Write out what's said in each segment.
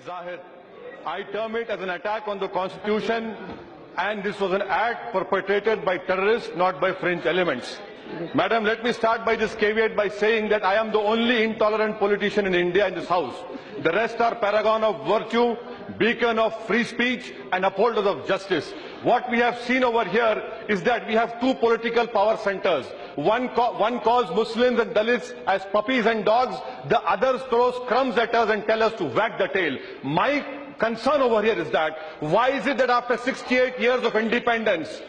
Zahir, I term it as an attack on the Constitution, and this was an act perpetrated by terrorists, not by fringe elements. Madam, let me start by this caveat by saying that I am the only intolerant politician in India in this House. The rest are paragon of virtue, beacon of free speech, and upholders of justice. What we have seen over here is that we have two political power centers. One calls Muslims and Dalits as puppies and dogs. The other throws crumbs at us and tells us to wag the tail. My concern over here is that why is it that after 68 years of independence,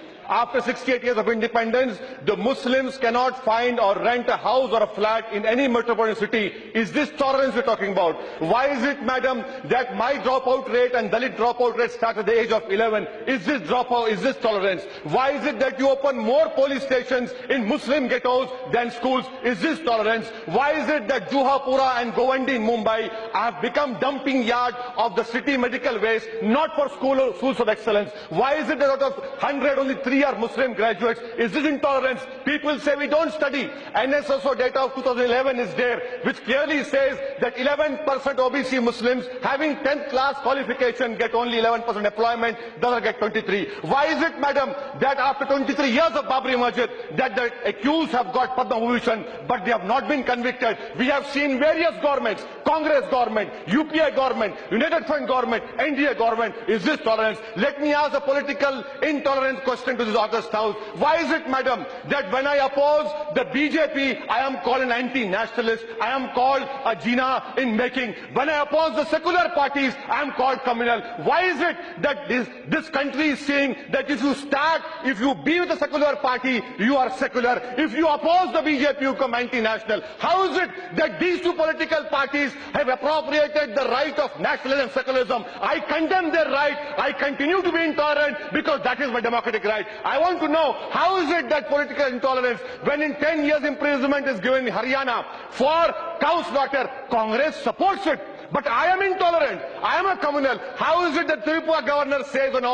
the Muslims cannot find or rent a house or a flat in any metropolitan city? Is this tolerance we're talking about? Why is it, madam, that my dropout rate and Dalit dropout rate start at the age of 11? Is this dropout? Is this tolerance? Why is it that you open more police stations in Muslim ghettos than schools? Is this tolerance? Why is it that Juhapura and Govandi in Mumbai have become dumping yard of the city medical waste, not for schools of excellence? Why is it that out of 100 only 3 are Muslim graduates? Is this intolerance? People say we don't study. NSSO data of 2011 is there, which clearly says that 11% OBC Muslims having 10th class qualification get only 11% employment, the other get 23. Why is it, madam, that after 23 years of Babri Masjid, that the accused have got Padma Bhushan, but they have not been convicted? We have seen various governments, Congress government, UPA government, United Front government, NDA government. Is this tolerance? Let me ask a political intolerance question to this august house. Why is it, madam, that when I oppose the BJP, I am called an anti-nationalist, I am called a Jinnah in making? When I oppose the secular parties, I am called communal. Why is it that this country is saying that if you be with the secular party, you are secular. If you oppose the BJP, you come anti-national. How is it that these two political parties have appropriated the right of nationalism and secularism? I condemn their right. I continue to be intolerant because that is my democratic right. I want to know, how is it that political intolerance, when in 10 years imprisonment is given in Haryana for cow slaughter, Congress supports it? But I am intolerant. I am a communal. How is it that Tripura governor says on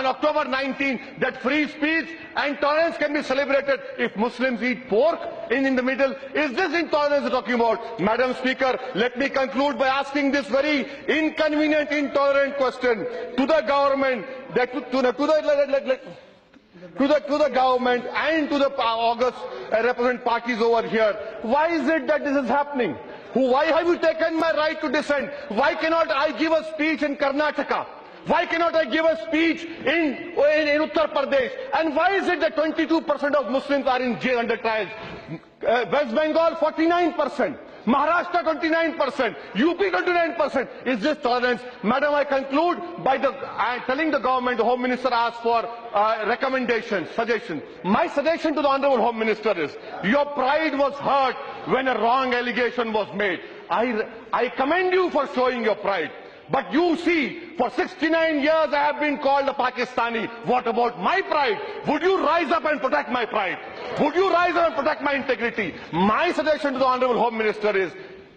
October 19 that free speech and tolerance can be celebrated if Muslims eat pork in the middle? Is this intolerance we're talking about? Madam Speaker, let me conclude by asking this very inconvenient, intolerant question to the government, to the government and to the august represent parties over here. Why is it that this is happening? Why have you taken my right to dissent? Why cannot I give a speech in Karnataka? Why cannot I give a speech in Uttar Pradesh? And why is it that 22% of Muslims are in jail under trials? West Bengal 49%. Maharashtra 29%, UP 29%. Is this tolerance? Madam, I conclude by telling the government, the Home Minister asked for recommendations, suggestions. My suggestion to the Honorable Home Minister is, your pride was hurt when a wrong allegation was made. I commend you for showing your pride. But you see, for 69 years I have been called a Pakistani. What about my pride? Would you rise up and protect my pride? Would you rise up and protect my integrity? My suggestion to the Honorable Home Minister is,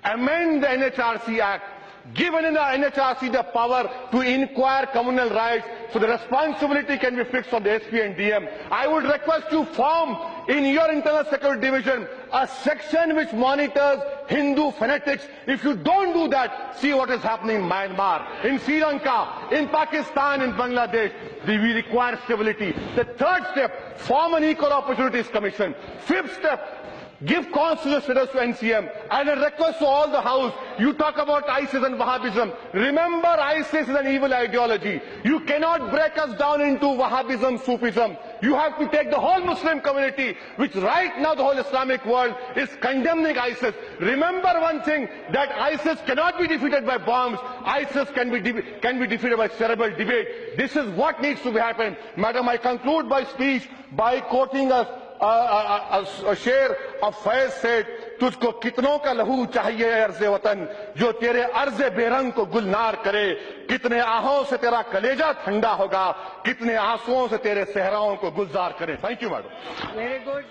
amend the NHRC Act. Given in the NHRC the power to inquire communal rights, so the responsibility can be fixed on the SP and DM. I would request you form in your internal security division a section which monitors Hindu fanatics. If you don't do that, see what is happening in Myanmar, in Sri Lanka, in Pakistan, in Bangladesh. We require stability. The third step, form an Equal Opportunities Commission. Fifth step, give constitutional status to NCM. And a request to all the House, you talk about ISIS and Wahhabism. Remember, ISIS is an evil ideology. You cannot break us down into Wahhabism, Sufism. You have to take the whole Muslim community, which right now the whole Islamic world is condemning ISIS. Remember one thing, that ISIS cannot be defeated by bombs. ISIS can be defeated by cerebral debate. This is what needs to happen. Madam, I conclude my speech by quoting a शेर of Faiz said, तुझको कितनों का लहू चाहिए अर्ज़े वतन जो तेरे अर्ज़े बेरंग को गुलनार करे, कितने आहों से तेरा कलेजा ठंडा होगा, कितने आंसुओं से तेरे सहराओं को गुलजार करे. Thank you, madam. Very good,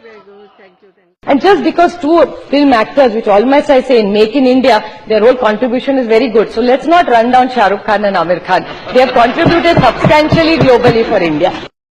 thank you. And just because two film actors, which almost I say in Make in India, their whole contribution is very good. So let's not run down Shah Rukh Khan and Amir Khan. They have contributed substantially globally for India.